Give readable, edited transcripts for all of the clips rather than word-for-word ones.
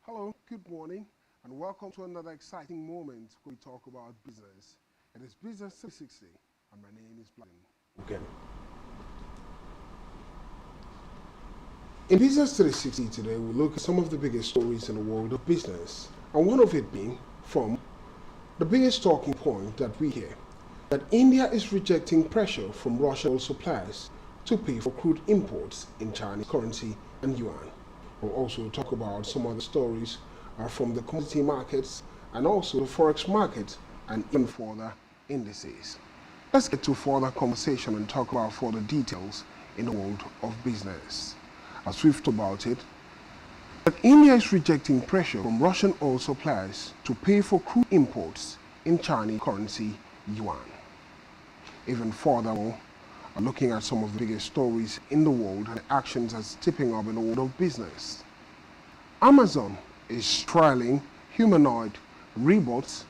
Hello, good morning, and welcome to another exciting moment where we talk about business. It is Business 360, and my name is Bladen. Okay. In Business 360 today, we look at some of the biggest stories in the world of business, and one of it being from the biggest talking point that we hear, that India is rejecting pressure from Russian oil suppliers to pay for crude imports in Chinese currency and yuan. We'll also talk about some other stories from the commodity markets and also the forex market and even further indices. Let's get to further conversation and talk about further details in the world of business. As we've talked about it, that India is rejecting pressure from Russian oil suppliers to pay for crude imports in Chinese currency yuan. Even further, looking at some of the biggest stories in the world and actions that's tipping up in the world of business. Amazon is trialing humanoid robots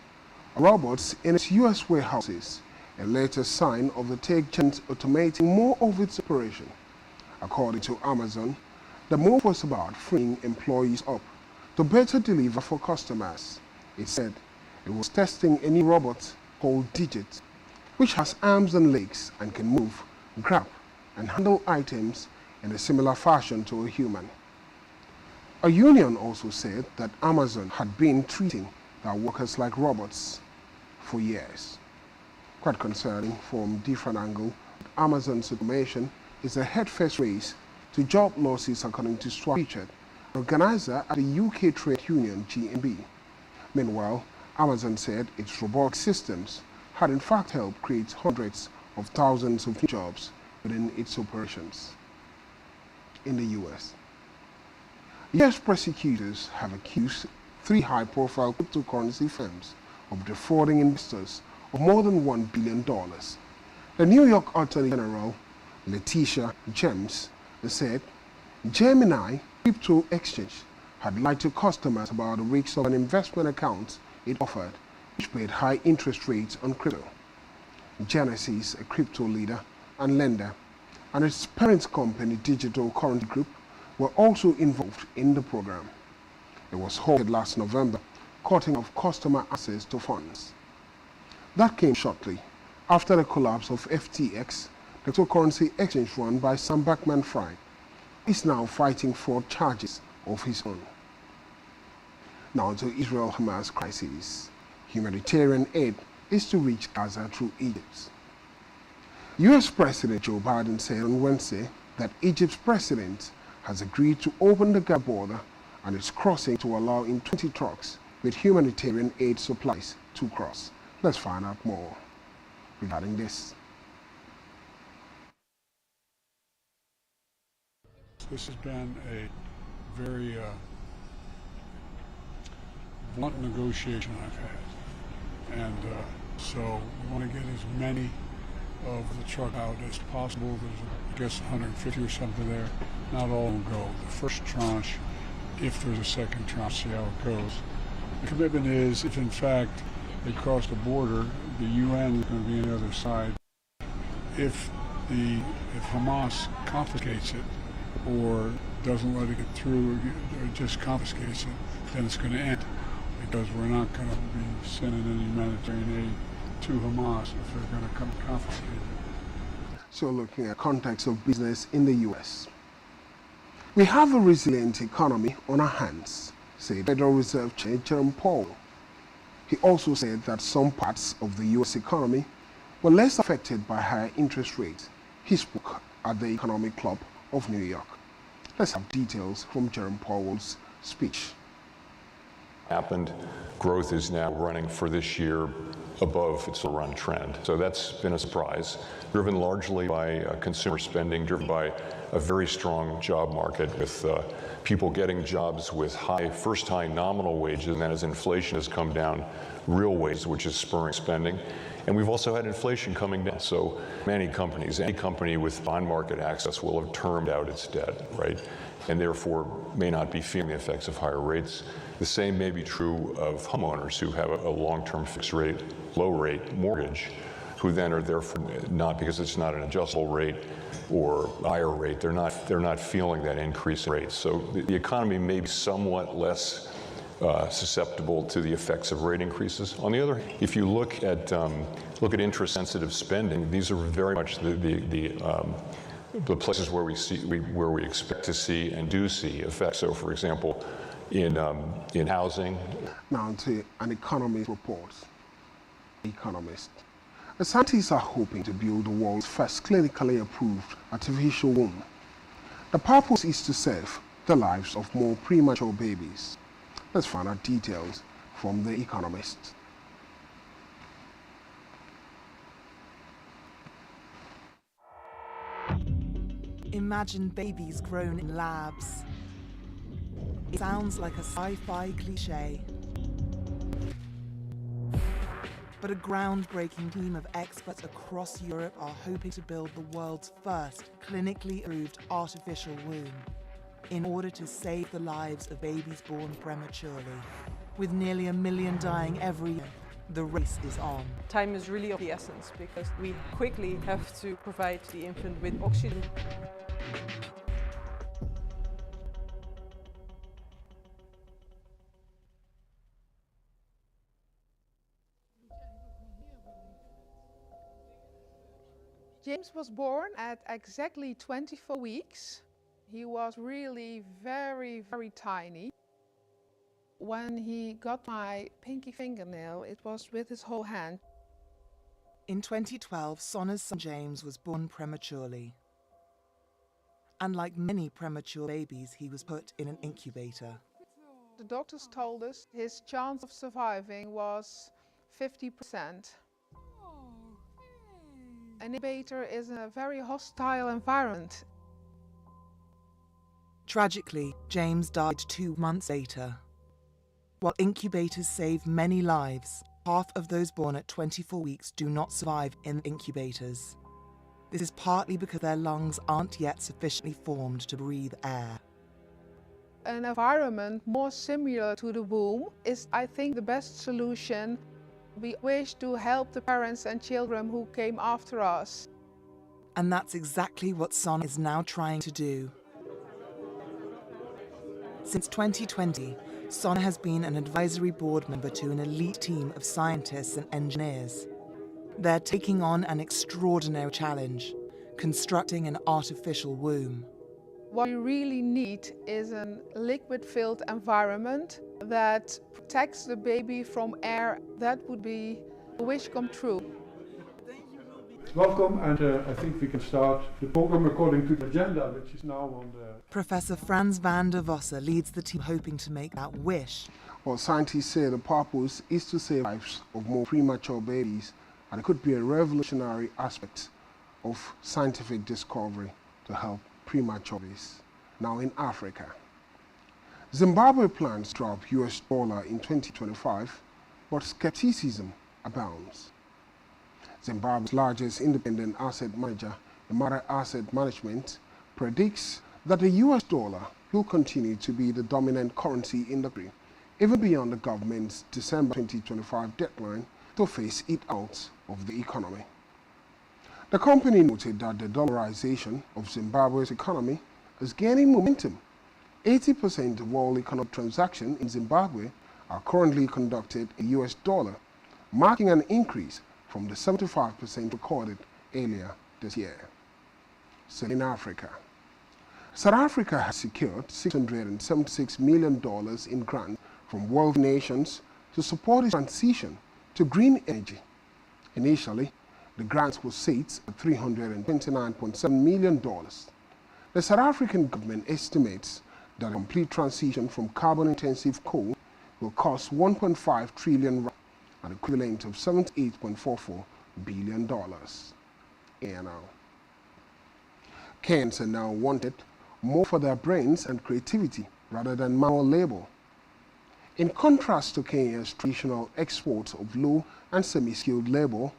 in its US warehouses, a latest sign of the tech giant automating more of its operation. According to Amazon, the move was about freeing employees up to better deliver for customers. It said it was testing a new robot called Digit, which has arms and legs and can move, grab, and handle items in a similar fashion to a human. A union also said that Amazon had been treating their workers like robots for years. Quite concerning from different angle, Amazon's automation is a headfirst race to job losses according to Stuart Richard, an organizer at the UK trade union GMB. Meanwhile, Amazon said its robotic systems had in fact helped create hundreds of thousands of new jobs within its operations. In the US, US prosecutors have accused 3 high-profile cryptocurrency firms of defrauding investors of more than $1 billion. The New York Attorney General, Letitia James, said Gemini Crypto Exchange had lied to customers about the risks of an investment account it offered, which paid high interest rates on crypto. Genesis, a crypto leader and lender, and its parent company Digital Currency Group were also involved in the program. It was halted last November, cutting off customer access to funds. That came shortly after the collapse of FTX, the cryptocurrency exchange run by Sam Bankman-Fried is now fighting fraud charges of his own. Now to Israel-Hamas crisis. Humanitarian aid is to reach Gaza through Egypt. US President Joe Biden said on Wednesday that Egypt's president has agreed to open the Gaza border and its crossing to allow in 20 trucks with humanitarian aid supplies to cross. Let's find out more regarding this. This has been a very blunt negotiation I've had, and so we want to get as many of the truck out as possible. There's, I guess, 150 or something there. Not all will go. The first tranche, if there's a second tranche, see how it goes. The commitment is, if in fact they cross the border, the UN is going to be on the other side. If Hamas confiscates it or doesn't let it get through or just confiscates it, then it's going to end, because we're not going to be sending any humanitarian aid to Hamas if they're going to come confiscate it. So looking at context of business in the US, we have a resilient economy on our hands, said Federal Reserve Chair Jerome Powell. He also said that some parts of the US economy were less affected by higher interest rates. He spoke at the Economic Club of New York. Let's have details from Jerome Powell's speech. Happened growth is now running for this year above its run trend. So that's been a surprise, driven largely by consumer spending, driven by a very strong job market with people getting jobs with first high nominal wages, and then as inflation has come down, real wages, which is spurring spending. And we've also had inflation coming down. So many companies, any company with bond market access will have termed out its debt, right? And therefore may not be feeling the effects of higher rates. The same may be true of homeowners who have a long-term fixed rate, low rate mortgage, who then are therefore not, because it's not an adjustable rate or higher rate, they're not feeling that increase in rates. So the economy may be somewhat less susceptible to the effects of rate increases. On the other hand, if you look at interest-sensitive spending, these are very much the places where we expect to see and do see effects. So, for example, in housing. Now to an economist report. Economist. The scientists are hoping to build the world's first clinically approved artificial womb. The purpose is to save the lives of more premature babies. Let's find out details from The Economist. Imagine babies grown in labs. It sounds like a sci-fi cliche. But a groundbreaking team of experts across Europe are hoping to build the world's first clinically approved artificial womb in order to save the lives of babies born prematurely. With nearly 1 million dying every year, the race is on. Time is really of the essence because we quickly have to provide the infant with oxygen. James was born at exactly 24 weeks. He was really very, very tiny. When he got my pinky fingernail, it was with his whole hand. In 2012, Sonna's son James was born prematurely. And like many premature babies, he was put in an incubator. The doctors told us his chance of surviving was 50%. An incubator is a very hostile environment. Tragically, James died 2 months later. While incubators save many lives, half of those born at 24 weeks do not survive in incubators. This is partly because their lungs aren't yet sufficiently formed to breathe air. An environment more similar to the womb is, I think, the best solution. We wish to help the parents and children who came after us. And that's exactly what Sonna is now trying to do. Since 2020, Sonna has been an advisory board member to an elite team of scientists and engineers. They're taking on an extraordinary challenge, constructing an artificial womb. What we really need is a liquid-filled environment that protects the baby from air. That would be a wish come true. Welcome, and I think we can start the program according to the agenda, which is now on the... Professor Frans van der Vosse leads the team hoping to make that wish. Well, scientists say the purpose is to save lives of more premature babies, and it could be a revolutionary aspect of scientific discovery to help premature babies. Now in Africa, Zimbabwe plans to drop US dollar in 2025, but skepticism abounds. Zimbabwe's largest independent asset manager, Imara Asset Management, predicts that the US dollar will continue to be the dominant currency in the country, even beyond the government's December 2025 deadline to phase it out of the economy. The company noted that the dollarization of Zimbabwe's economy is gaining momentum. 80% of all economic transactions in Zimbabwe are currently conducted in US dollar, marking an increase from the 75% recorded earlier this year. So in Africa, South Africa has secured $676 million in grants from wealthy nations to support its transition to green energy. Initially, the grants were set at $329.7 million. The South African government estimates that a complete transition from carbon-intensive coal will cost 1.5 trillion rand, an equivalent of $78.44 billion. Here now. Kenyans are now wanted more for their brains and creativity rather than manual labor. In contrast to Kenya's traditional exports of low and semi-skilled labor,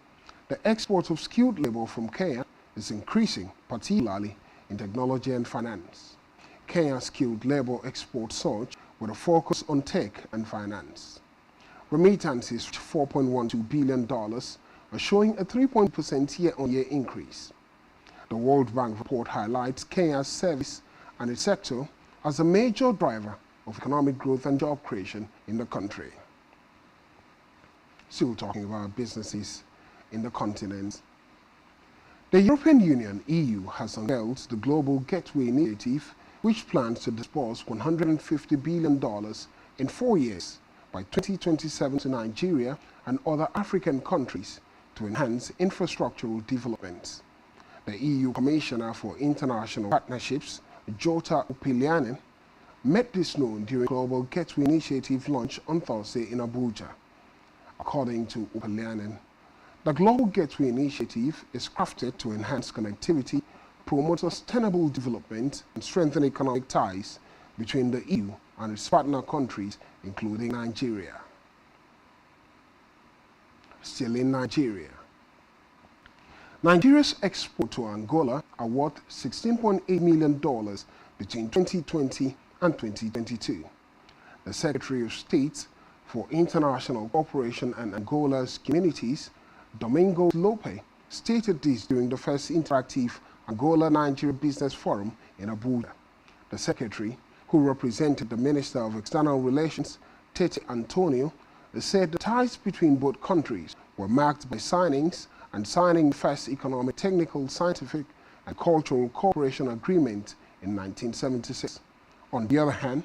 the export of skilled labor from Kenya is increasing, particularly in technology and finance. Kenya's skilled labor export surged with a focus on tech and finance. Remittances reached $4.12 billion, showing a 3% year-on-year increase. The World Bank report highlights Kenya's service and its sector as a major driver of economic growth and job creation in the country. Still talking about businesses in the continent. The European Union, EU, has unveiled the Global Gateway Initiative, which plans to disburse $150 billion in 4 years by 2027 to Nigeria and other African countries to enhance infrastructural development. The EU Commissioner for International Partnerships, Jota Upilianen, made this known during Global Gateway Initiative launch on Thursday in Abuja. According to Upilianen, the Global Gateway Initiative is crafted to enhance connectivity, promote sustainable development, and strengthen economic ties between the EU and its partner countries, including Nigeria. Still in Nigeria. Nigeria's export to Angola are worth $16.8 million between 2020 and 2022. The Secretary of State for International Cooperation and Angola's Communities, Domingos Lope, stated this during the first interactive Angola-Nigeria Business Forum in Abuja. The Secretary, who represented the Minister of External Relations, Tete Antonio, said the ties between both countries were marked by signings and signing the first economic, technical, scientific, and cultural cooperation agreement in 1976. On the other hand,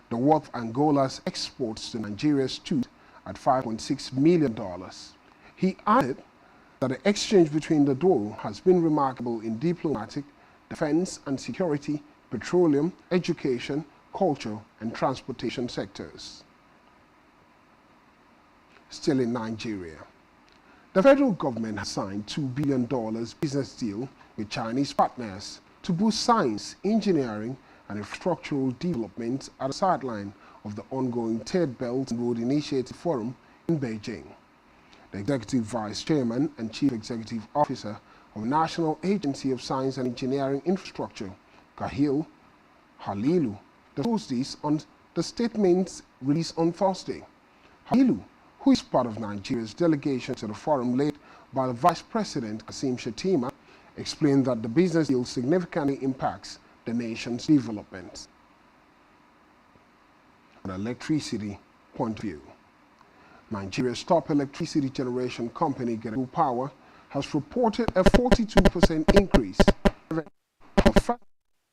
the worth of Angola's exports to Nigeria stood at $5.6 million. He added that the exchange between the duo has been remarkable in diplomatic, defense and security, petroleum, education, culture, and transportation sectors. Still in Nigeria. The federal government has signed $2 billion business deal with Chinese partners to boost science, engineering, and infrastructural development at the sideline of the ongoing Third Belt and Road Initiative Forum in Beijing. The Executive Vice Chairman and Chief Executive Officer of National Agency of Science and Engineering Infrastructure, Kahil Halilu, disclosed this on the statements released on Thursday. Halilu, who is part of Nigeria's delegation to the forum led by the Vice President Kassim Shettima, explained that the business deal significantly impacts the nation's development. From an electricity point of view, Nigeria's top electricity generation company, Gedu Power, has reported a 42% increase for the first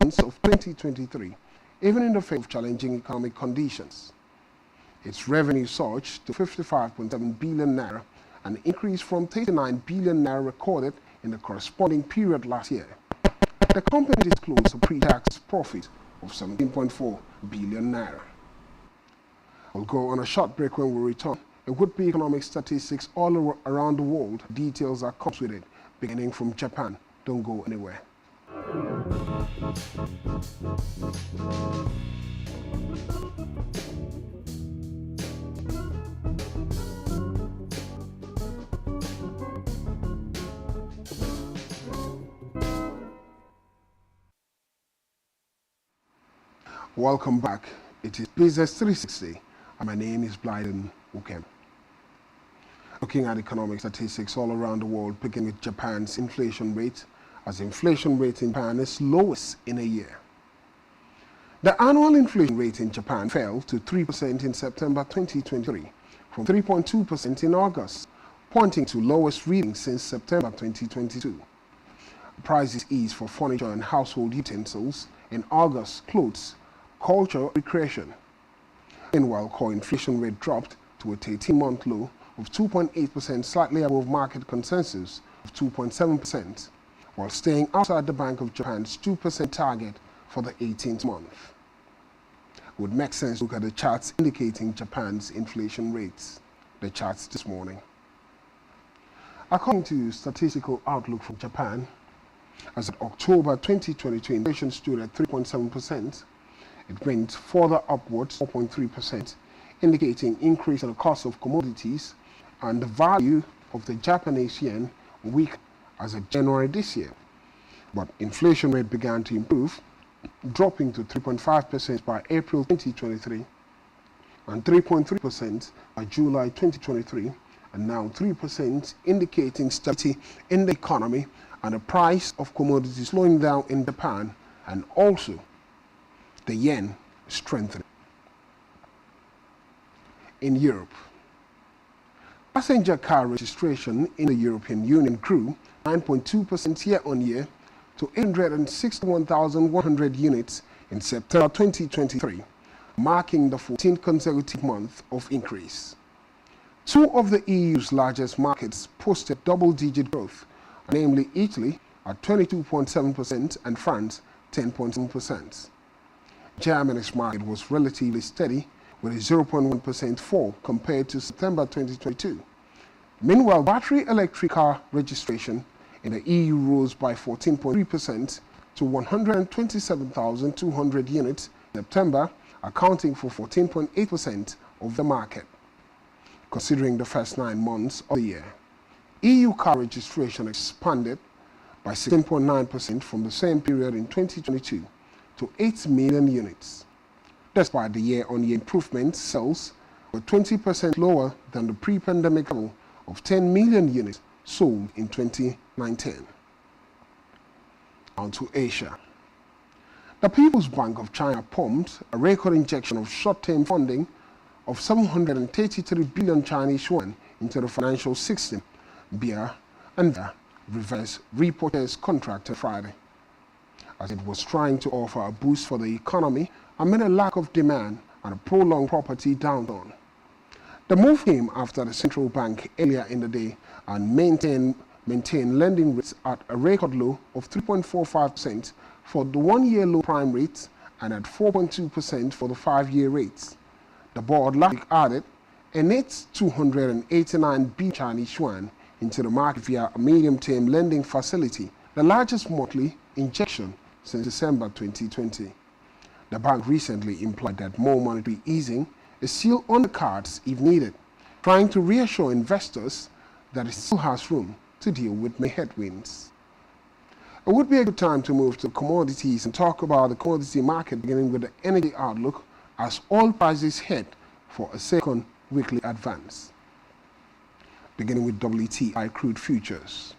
months of 2023, even in the face of challenging economic conditions. Its revenue surged to 55.7 billion naira, an increase from 39 billion naira recorded in the corresponding period last year. The company disclosed a pre-tax profit of 17.4 billion naira. We'll go on a short break. When we return, it would be economic statistics all around the world. Details that comes with it, beginning from Japan. Don't go anywhere. Welcome back. It is Business 360 and my name is Blyden Ukem. Looking at economic statistics all around the world, beginning with Japan's inflation rate, as inflation rate in Japan is lowest in a year. The annual inflation rate in Japan fell to 3% in September 2023 from 3.2% in August, pointing to lowest reading since September 2022. Prices eased for furniture and household utensils in August, clothes, culture, recreation. Meanwhile, core inflation rate dropped to a 13-month low of 2.8%, slightly above market consensus of 2.7%, while staying outside the Bank of Japan's 2% target for the 18th month. would make sense to look at the charts indicating Japan's inflation rates. The charts this morning. According to statistical outlook from Japan, as of October 2022, inflation stood at 3.7%. It went further upwards, 4.3%, indicating increase in the cost of commodities, and the value of the Japanese yen weak as of January this year. But inflation rate began to improve, dropping to 3.5% by April 2023, and 3.3% by July 2023, and now 3%, indicating stability in the economy and the price of commodities slowing down in Japan, and also the yen strengthening. In Europe, passenger car registration in the European Union grew 9.2% year-on-year to 861,100 units in September 2023, marking the 14th consecutive month of increase. Two of the EU's largest markets posted double-digit growth, namely Italy at 22.7% and France 10.7%. Germany's market was relatively steady with a 0.1% fall compared to September 2022. Meanwhile, battery electric car registration in the EU rose by 14.3% to 127,200 units in September, accounting for 14.8% of the market. Considering the first 9 months of the year, EU car registration expanded by 16.9% from the same period in 2022 to 8 million units. Despite the year-on-year improvement, sales were 20% lower than the pre-pandemic level of 10 million units sold in 2019. On to Asia. The People's Bank of China pumped a record injection of short-term funding of 733 billion Chinese yuan into the financial system via reverse repo test contract on Friday, as it was trying to offer a boost for the economy amid a lack of demand and a prolonged property downturn. The move came after the central bank earlier in the day and maintained lending rates at a record low of 3.45% for the one-year low prime rates and at 4.2% for the 5-year rates. The board last week added a net 289 billion Chinese yuan into the market via a medium-term lending facility, the largest monthly injection since December 2020. The bank recently implied that more monetary easing is still on the cards if needed, trying to reassure investors that it still has room to deal with many headwinds. It would be a good time to move to commodities and talk about the commodity market, beginning with the energy outlook as oil prices head for a second weekly advance. Beginning with WTI crude futures.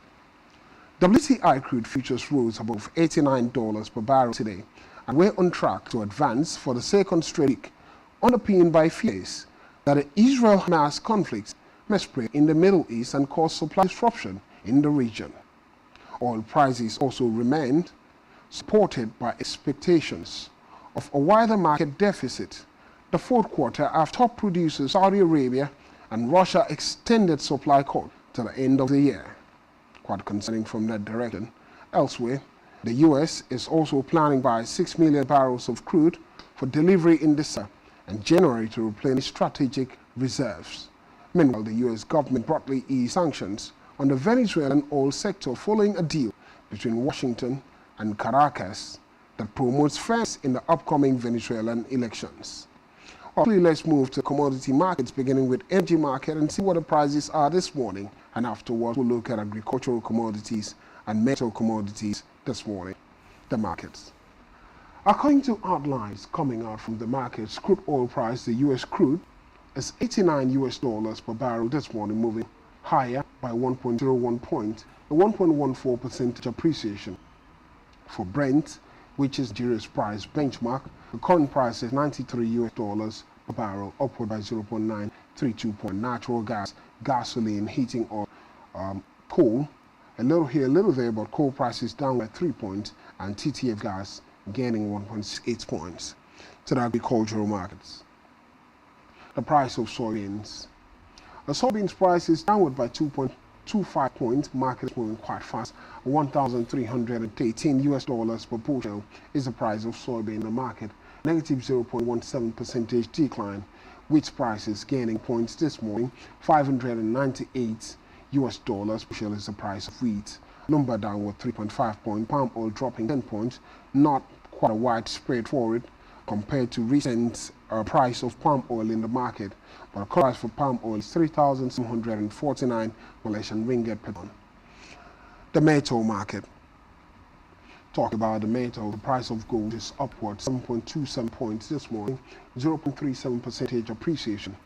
WTI crude futures rose above $89 per barrel today, and we're on track to advance for the second straight week, underpinned by fears that the Israel-Hamas conflict may spread in the Middle East and cause supply disruption in the region. Oil prices also remained supported by expectations of a wider market deficit the fourth quarter after top producers Saudi Arabia and Russia extended supply cut to the end of the year. Quite concerning from that direction. Elsewhere, the U.S. is also planning to buy 6 million barrels of crude for delivery in December and January to replenish strategic reserves. Meanwhile, the U.S. government broadly eased sanctions on the Venezuelan oil sector following a deal between Washington and Caracas that promotes fairness in the upcoming Venezuelan elections. Okay, let's move to commodity markets, beginning with energy market, and see what the prices are this morning. And afterwards, we'll look at agricultural commodities and metal commodities this morning, the markets. According to outlines coming out from the markets, crude oil price, the U.S. crude, is $89 per barrel this morning, moving higher by 1.01 point, a 1.14% appreciation. For Brent, which is Nigeria's price benchmark, the current price is $93 per barrel, upward by 0.932 point. Natural gas, gasoline, heating oil, coal, a little here, a little there, but coal prices down by 3 points, and TTF gas gaining 1.8 points. To the agricultural markets. The price of soybeans. The soybeans price is downward by 2.25 points. Market is moving quite fast. $1,318 per bushel is the price of soybean in the market. negative 0.17 percentage decline. Wheat prices gaining points this morning, $598 US, which is the price of wheat. Number downward 3.5 points, palm oil dropping 10 points, not quite a wide spread for it compared to recent price of palm oil in the market. But the price for palm oil is 3,749 Malaysian ringgit per ton. The metal market. Talk about the metal, the price of gold is upward 7.27 points this morning, 0.37 percentage appreciation,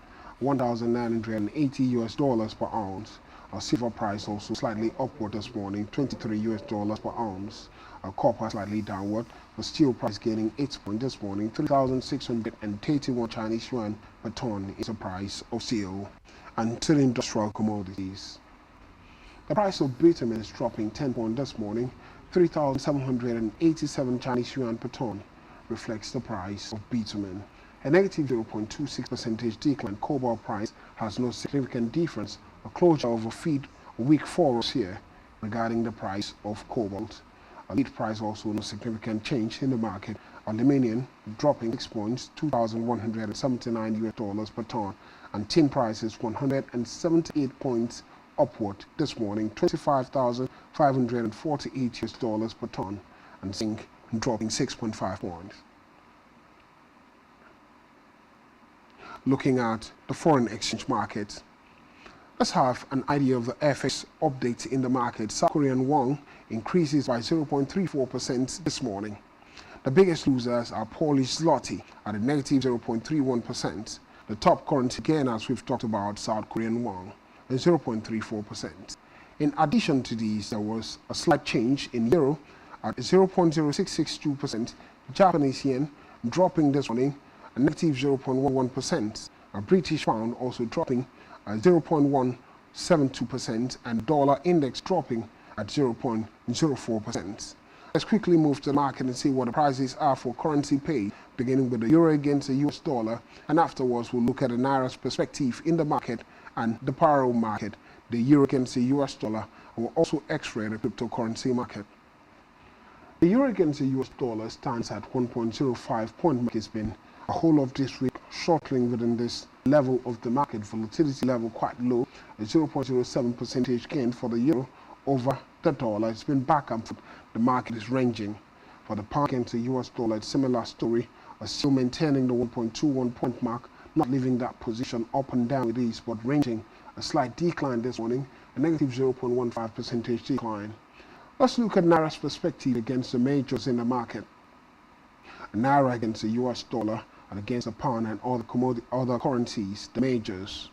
$1,980 per ounce. Our silver price also slightly upward this morning, $23 per ounce. Our copper slightly downward. The steel price gaining 8 points this morning, 3,631 Chinese yuan per ton is the price of steel. And to the industrial commodities. The price of bitumen is dropping 10 points this morning, 3,787 Chinese yuan per ton, reflects the price of bitumen. A negative 0.26 percentage decline. Cobalt price has no significant difference. A closure of a week for us here regarding the price of cobalt. A lead price also no significant change in the market. Aluminium dropping 6 points, $2,179 per ton, and tin prices 178 points upward this morning, $25,548 per ton, and zinc dropping 6.5 points. Looking at the foreign exchange market, let's have an idea of the FX update in the market. South Korean won increases by 0.34% this morning. The biggest losers are Polish zloty at a negative 0.31%. The top currency again, as we've talked about, South Korean won, at 0.34%. In addition to these, there was a slight change in euro at 0.0662%. Japanese yen dropping this morning, a negative 0.11%. A British pound also dropping at 0.172%, and dollar index dropping at 0.04%. Let's quickly move to the market and see what the prices are for currency paid, beginning with the euro against the US dollar, and afterwards we'll look at the naira's perspective in the market and the parallel market, the euro against the US dollar, and we'll also x-ray the cryptocurrency market. The euro against the US dollar stands at 1.05 point. It's been a whole of this week shortling within this level of the market, volatility level quite low, a 0.07 percentage gain for the euro over the dollar. It's been back and forth. The market is ranging. For the pound against the US dollar, it's similar story, still maintaining the 1.21 point mark, not leaving that position up and down with ease, but ranging. A slight decline this morning, a negative 0.15 percentage decline. Let's look at naira's perspective against the majors in the market. Naira against the US dollar and against the pound and other currencies, the majors.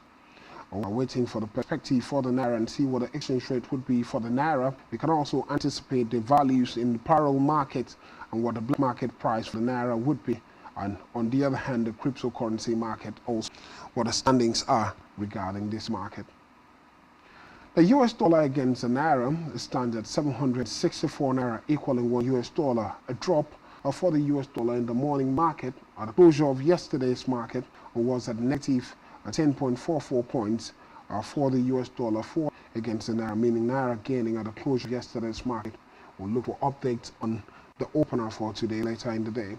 We're waiting for the perspective for the naira and see what the exchange rate would be for the naira. We can also anticipate the values in the parallel market and what the black market price for the naira would be. And on the other hand, the cryptocurrency market also, what the standings are regarding this market. The US dollar against the naira stands at 764 naira, equaling $1, a drop for the US dollar in the morning market. At the closure of yesterday's market was at negative 10.44 points for the US dollar against the naira, meaning naira gaining at the closure of yesterday's market. We'll look for updates on the opener for today later in the day,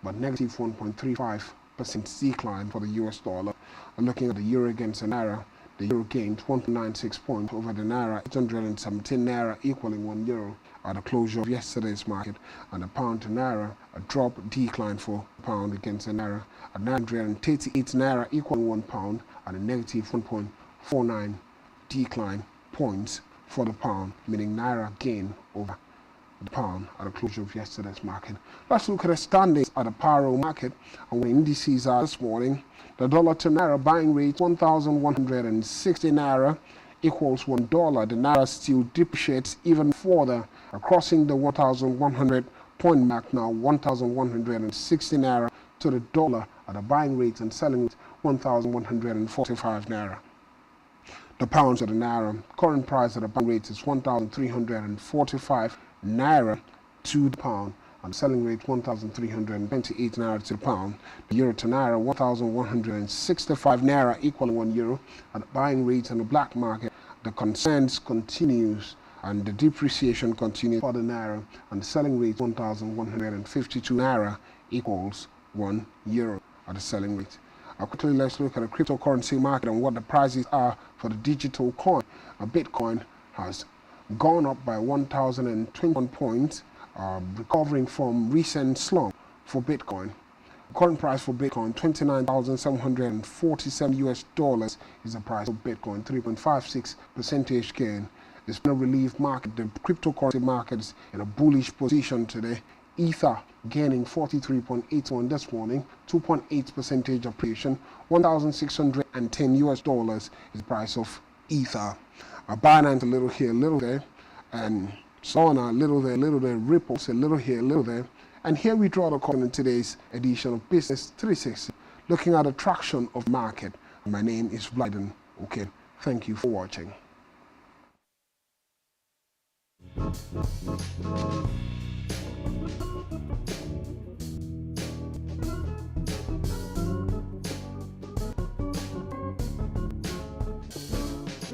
but negative 1.35% decline for the US dollar. Looking at the euro against the naira, the euro gained 1.96 points over the naira, 817 naira, equaling €1 at the closure of yesterday's market. And the pound to naira, a decline for the pound against the naira at 938 naira, equaling £1, and a negative 1.49 decline points for the pound, meaning naira gain over the pound at the closure of yesterday's market. Let's look at the standings at the parallel market and where indices are this morning. The dollar to naira buying rate 1,160 naira equals $1. The naira still depreciates even further, crossing the 1,100 point mark now, 1,160 naira to the dollar at a buying rate and selling rate 1,145 naira. The pound to the naira, current price at the buying rate is 1,345 naira to the pound, and selling rate 1,328 naira to the pound. The euro to naira 1,165 naira, equaling €1 at the buying rate on the black market. The concerns continues and the depreciation continues for the naira, and the selling rate 1,152 naira equals 1 euro at the selling rate. Quickly, let's look at the cryptocurrency market and what the prices are for the digital coin. Bitcoin has gone up by 1,021 points, recovering from recent slump for Bitcoin. Current price for Bitcoin, $29,747 is the price of Bitcoin, 3.56% gain. It's been a relief market. The cryptocurrency market is in a bullish position today. Ether gaining 43.81 this morning, 2.8% appreciation, $1,610 is the price of Ether. Binance a little here, a little there, and Solana a little there, Ripples a little here, a little there. And here we draw the curtain in today's edition of Business 360, looking at the traction of market. My name is Blyden. Okay, thank you for watching.